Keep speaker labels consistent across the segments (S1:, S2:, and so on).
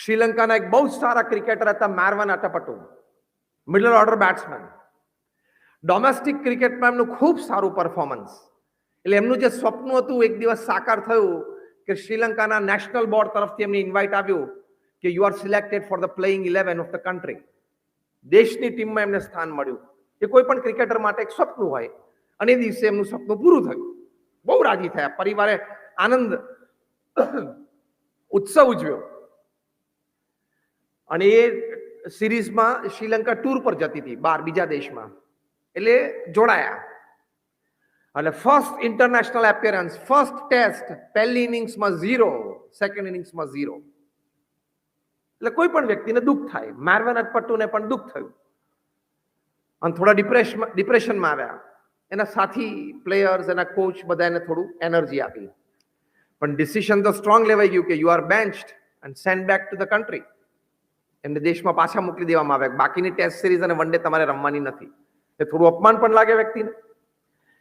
S1: શ્રીલંકાના એક બહુ જ સારા ક્રિકેટર હતા મારવન અટ્ટાપટ્ટુ, મિડલ ઓર્ડર બેટ્સમેન. ડોમેસ્ટિક ક્રિકેટમાં એમનું ખૂબ સારું પરફોર્મન્સ. એટલે એમનું જે સ્વપ્ન હતું એક દિવસ સાકાર થયું કે શ્રીલંકાના નેશનલ બોર્ડ તરફથી એમને ઇન્વાઇટ આવ્યું કે you R selected for the playing 11 of the country. દેશની ટીમમાં એમને સ્થાન મળ્યું. એ કોઈ પણ ક્રિકેટર માટે એક સપનું હોય, અને એ દિવસે એમનું સપનું પૂરું થયું. બહુ રાજી થયા, પરિવારે આનંદ ઉત્સવ ઉજવ્યો. અને એ સિરીઝમાં શ્રીલંકા ટૂર પર જતી હતી બહાર બીજા દેશમાં, એટલે જોડાયા. એટલે first international appearance, first test, પહેલી ઇનિંગ્સમાં 0, સેકન્ડ ઇનિંગ્સમાં 0. એટલે કોઈ પણ વ્યક્તિને દુઃખ થાય. મારવન અટ્ટાપટ્ટુને પણ દુઃખ થયું અને થોડા ડિપ્રેશનમાં આવ્યા. એના સાથી પ્લેયર્સ, એના કોચ બધા એને થોડું એનર્જી આપી. પણ ડિસિઝન તો સ્ટ્રોંગ લેવાઈ ગયું કે you are benched and send back to the country. એમને દેશમાં પાછા મોકલી દેવામાં આવ્યા. બાકીની ટેસ્ટ સિરીઝ અને વન ડે તમારે રમવાની નથી. એ થોડું અપમાન પણ લાગે વ્યક્તિને.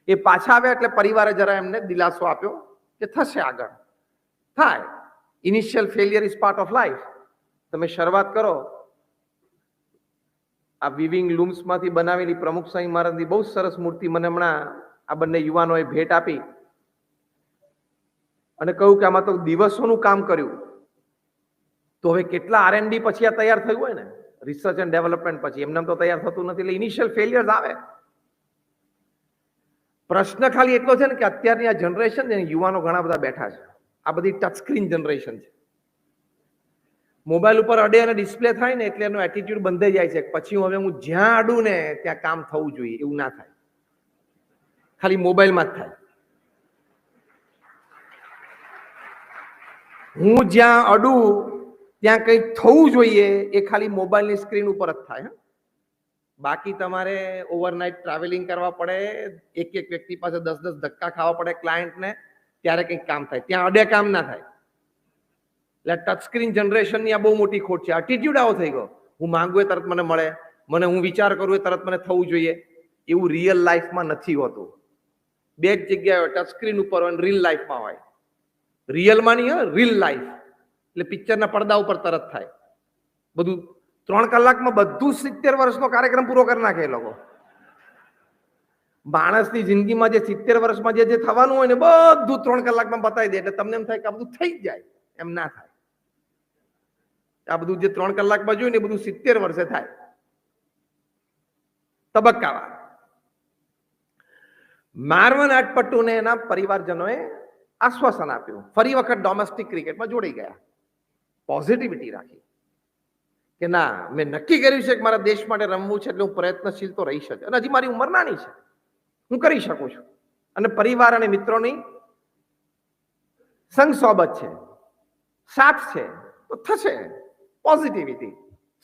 S1: એ પાછા આવ્યા એટલે પરિવારે જરા એમને દિલાસો આપ્યો કે થશે, આગળ થાય. Initial failure is part of life. તમે શરૂઆત કરો. આ વિવિંગ લૂમ્સમાંથી બનાવેલી પ્રમુખ સ્વામી મહારાજની બહુ સરસ મૂર્તિ મને હમણાં આ બંને યુવાનોએ ભેટ આપી અને કહ્યું કે આમાં તો દિવસોનું કામ કર્યું. તો હવે કેટલા R&D પછી આ તૈયાર થયું હોય ને, રિસર્ચ એન્ડ ડેવલપમેન્ટ પછી, એમને તો તૈયાર થતું નથી. એટલે ઇનિશિયલ ફેલિયર્સ આવે. પ્રશ્ન ખાલી એટલો છે ને કે અત્યારની આ જનરેશન છે, યુવાનો ઘણા બધા બેઠા છે, આ બધી ટચ સ્ક્રીન જનરેશન છે. મોબાઈલ ઉપર અડે અને ડિસ્પ્લે થાય ને એટલે એનો એટીટ્યુડ બંધાઈ જાય છે. પછી હવે હું જ્યાં અડું ને ત્યાં કામ થવું જોઈએ, એવું ના થાય. ખાલી મોબાઈલમાં જ થાય. હું જ્યાં અડું ત્યાં કંઈક થવું જોઈએ, એ ખાલી મોબાઈલની સ્ક્રીન ઉપર જ થાય. બાકી તમારે ઓવરનાઇટ ટ્રાવેલિંગ કરવા પડે, એક એક વ્યક્તિ પાસે 10-10 ધક્કા ખાવા પડે ક્લાયન્ટને, ત્યારે કંઈક કામ થાય. ત્યાં અડે કામ ના થાય. એટલે ટચ સ્ક્રીન જનરેશનની આ બહુ મોટી ખોટ છે. એટીટ્યુડ આવો થઈ ગયો, હું માંગુ એ તરત મને મળે, મને હું વિચાર કરું એ તરત મને થવું જોઈએ. એવું રિયલ લાઈફમાં નથી હોતું. બે જ જગ્યાએ ટચ સ્ક્રીન ઉપર હોય, રિયલ લાઈફમાં હોય. રિયલમાં નહીં હોય, રિયલ લાઈફ એટલે પિક્ચરના પડદા ઉપર તરત થાય બધું. 3 કલાકમાં બધું 70 વર્ષનો કાર્યક્રમ પૂરો કરી નાખે એ લોકો. માણસની જિંદગીમાં જે 70 વર્ષમાં જે થવાનું હોય ને બધું 3 કલાકમાં બતાવી દે. એટલે તમને એમ થાય કે આ બધું થઈ જ જાય. એમ ના થાય. આ બધું જે 3 કલાકમાં જોયું ને એ બધું 70 વર્ષે થાય, તબક્કાવાર. મારવન અટ્ટાપટ્ટુને એના પરિવારજનોએ આશ્વાસન આપ્યું. ફરી વખત ડોમેસ્ટિક ક્રિકેટમાં જોડાઈ ગયા. પોઝિટિવિટી રાખી કે ના, મેં નક્કી કર્યું છે કે મારા દેશ માટે રમવું છે, એટલે હું પ્રયત્નશીલ તો રહી શકે. અને હજી મારી ઉંમર નાની છે, હું કરી શકું છું. અને પરિવાર અને મિત્રોની સંગ સોબત છે, સાથ છે, તો થશે. પોઝિટિવિટી,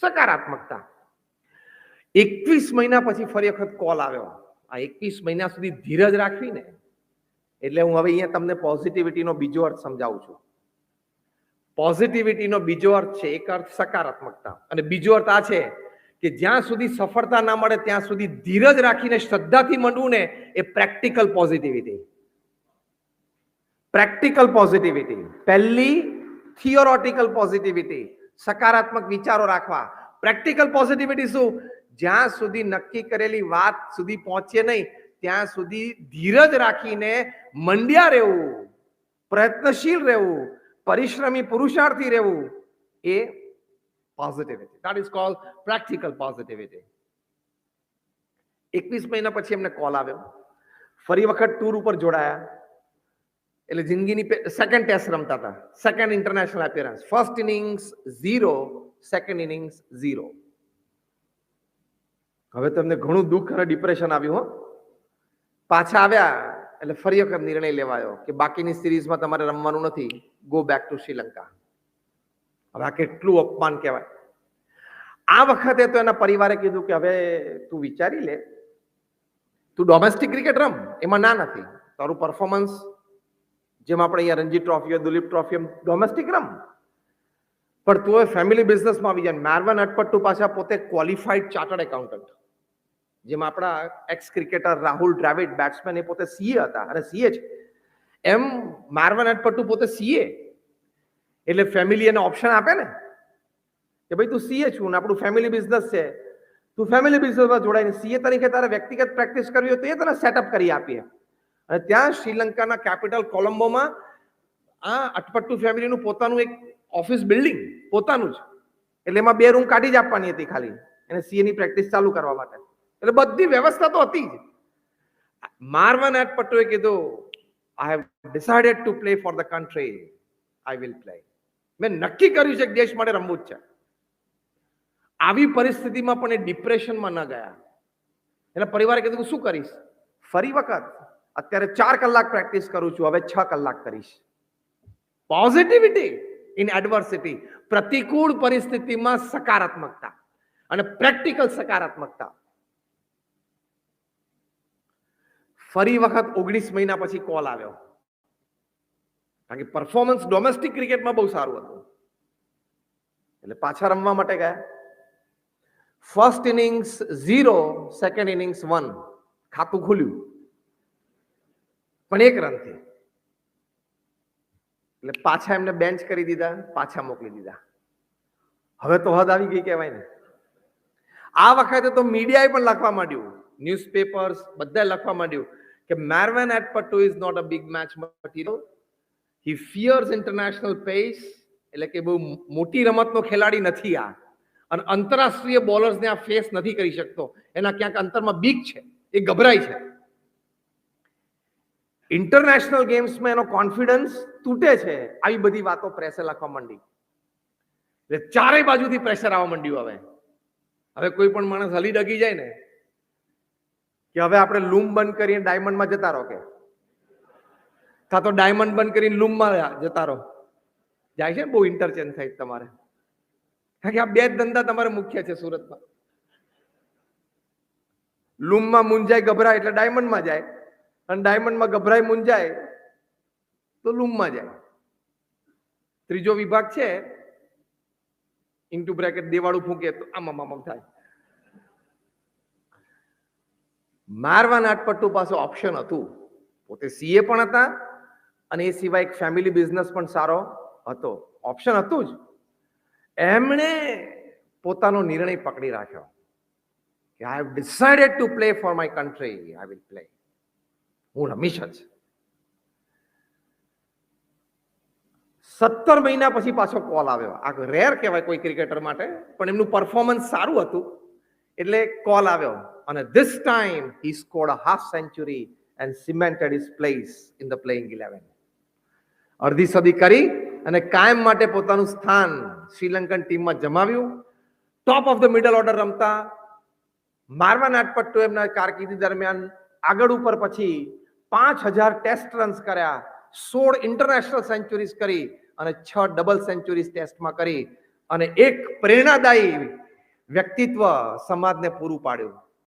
S1: સકારાત્મકતા. 21 મહિના પછી ફરી વખત કોલ આવ્યો. આ 21 મહિના સુધી ધીરજ રાખવી ને, એટલે હું હવે અહીંયા તમને પોઝિટિવિટીનો બીજો અર્થ સમજાવું છું. પોઝિટિવિટીનો બીજો અર્થ છે, એક અર્થ સકારાત્મકતા, અને બીજો અર્થ આ છે કે જ્યાં સુધી સફળતા ના મળે ત્યાં સુધી ધીરજ રાખીને શ્રદ્ધાથી માંડવું ને, એ પ્રેક્ટિકલ પોઝિટિવિટી. Practical positivity. પહેલી થિયોરોટિકલ પોઝિટિવિટી, સકારાત્મક વિચારો રાખવા. પ્રેક્ટિકલ પોઝિટિવિટી શું? જ્યાં સુધી નક્કી કરેલી વાત સુધી પહોંચે નહીં ત્યાં સુધી ધીરજ રાખીને મંડ્યા રહેવું, પ્રયત્નશીલ રહેવું, પરિશ્રમી પુરુષાર્થી રહેવું, એ positivity. That is called practical positivity. 21 મહિના પછી એમને કોલ આવ્યો. ફરી વખત ટૂર ઉપર જોડાયા. એટલે જિંદગીની સેકન્ડ ટેસ્ટ રમતા હતા, second international appearance. First innings 0, second innings 0. હવે તમને ઘણું દુઃખ અને ડિપ્રેશન આવ્યું. પાછા આવ્યા એટલે ફરી વખત નિર્ણય લેવાયો કે બાકીની સિરીઝમાં તમારે રમવાનું નથી, ગો બેક ટુ શ્રીલંકા. હવે આ કેટલું અપમાન કહેવાય. આ વખતે તો એના પરિવારે કીધું કે હવે તું વિચારી લે, તું ડોમેસ્ટિક ક્રિકેટ રમ, એમાં ના નથી. તારું પરફોર્મન્સ જેમ આપણે અહીંયા રણજી ટ્રોફી હોય, દુલીપ ટ્રોફી, એમ ડોમેસ્ટિક રમ. પણ તું હવે ફેમિલી બિઝનેસમાં આવી જાય. મારવન અટ્ટાપટ્ટુ પાછા પોતે ક્વોલિફાઈડ ચાર્ટર્ડ એકાઉન્ટન્ટ. જેમ આપણા x cricketer Rahul Dravida batsman, એ પોતે સીએ હતા અને સીએ છે. એમ મારવન અટ્ટાપટ્ટુ પોતે સીએ. એટલે ફેમિલી એને ઓપ્શન આપે ને કે ભાઈ તું સીએ છું ને આપણું ફેમિલી બિઝનેસ છે, તું ફેમિલી બિઝનેસમાં જોડાઈને સીએ તરીકે તારે વ્યક્તિગત પ્રેક્ટિસ કરવી હોય તો એ તને સેટઅપ કરી આપીએ. અને ત્યાં શ્રીલંકાના કેપિટલ કોલંબોમાં આ અટપટ્ટુ ફેમિલીનું પોતાનું એક ઓફિસ બિલ્ડિંગ પોતાનું જ, એટલે એમાં 2 રૂમ કાઢી જ આપવાની હતી ખાલી એને સીએ ની પ્રેક્ટિસ ચાલુ કરવા માટે. એટલે બધી વ્યવસ્થા તો હતી જ. મારવાન અટપટ્ટુએ કીધું, I have decided to play for the country. I will play. મેં નક્કી કર્યું છે કે દેશ માટે રમવું જ છે. આવી પરિસ્થિતિમાં પણ એ ડિપ્રેશનમાં ન ગયા. એટલે પરિવારે કીધું શું કરીશ? ફરી વખત અત્યારે 4 કલાક પ્રેક્ટિસ કરું છું, હવે 6 કલાક કરીશ. પોઝિટિવિટી ઇન એડવર્સિટી, પ્રતિકૂળ પરિસ્થિતિમાં સકારાત્મકતા અને પ્રેક્ટિકલ સકારાત્મકતા. ફરી વખત 19 મહિના પછી કોલ આવ્યો, કારણ કે પરફોર્મન્સ ડોમેસ્ટિક ક્રિકેટમાં બહુ સારું હતું. એટલે પાછા રમવા માટે ગયા. ફર્સ્ટ ઇનિંગ્સ 0, સેકન્ડ ઇનિંગ્સ 1, ખાતું ખુલ્યું પણ 1 રનથી. એટલે પાછા એમને બેન્ચ કરી દીધા, પાછા મોકલી દીધા. હવે તો હદ આવી ગઈ કહેવાય ને. આ વખતે તો મીડિયાએ પણ લખવા માંડ્યું, ન્યૂઝપેપર્સ બધા લખવા માંડ્યું કે Marvan Atapattu is not a big match material, he fears international pace. એટલે કે બહુ મોટી રમતનો ખેલાડી નથી આ, અને આંતરરાષ્ટ્રીય બોલર્સને આ ફેસ નથી કરી શકતો. એના ક્યાંક અંતરમાં બીક છે, એ ગભરાય છે. ઇન્ટરનેશનલ ગેમ્સમાં એનો કોન્ફિડન્સ તૂટે છે. આવી બધી વાતો પ્રેસે લખવા માંડી. એટલે ચારે બાજુથી પ્રેશર આવવા માંડ્યું. હવે કોઈ પણ માણસ હલી ડગી જાય ને કે હવે આપણે લૂમ બંધ કરીને ડાયમંડમાં જતા રહો, કે કાં તો ડાયમંડ બંધ કરીને લૂમમાં જતા રહો. જાય છે બહુ ઇન્ટરચેન્જ થાય તમારે, કારણ કે આ 2 ધંધા તમારે મુખ્ય છે સુરતમાં. લૂમમાં મુંજાય ગભરાય એટલે ડાયમંડમાં જાય, અને ડાયમંડમાં ગભરાય મુંજાય તો લૂમમાં જાય. ત્રીજો વિભાગ છે ઇન્ટુ બ્રેકેટ દેવાળું ફૂંકે તો આમ થાય. મારવાન અટપટ્ટુ પાસે ઓપ્શન હતું. પોતે સીએ પણ હતા અને એ સિવાય એક ફેમિલી બિઝનેસ પણ સારો હતો. ઓપ્શન હતું જ. એમણે પોતાનો નિર્ણય પકડી રાખ્યો કે I have decided to play for my country, I will play. હું રમીશ જ. 17 મહિના પછી પાછો કોલ આવ્યો. આ રેર કહેવાય કોઈ ક્રિકેટર માટે, પણ એમનું પરફોર્મન્સ સારું હતું એટલે કોલ આવ્યો. અને this time he scored a half century and cemented his place in the playing 11. અડધી સદી કરી અને કાયમ માટે પોતાનું સ્થાન શ્રીલંકન ટીમમાં જમાવ્યું. Top of the middle order રમતા મારવાન અટપટ્ટુ એમના કારકિર્દી દરમિયાન આગળ ઉપર પછી 5000 ટેસ્ટ રન્સ કર્યા, 16 ઇન્ટરનેશનલ સેન્ચુરીઝ કરી અને 6 ડબલ સેન્ચુરીઝ ટેસ્ટમાં કરી અને એક પ્રેરણાદાયી વ્યક્તિત્વ સમાજને પૂરું પાડ્યું.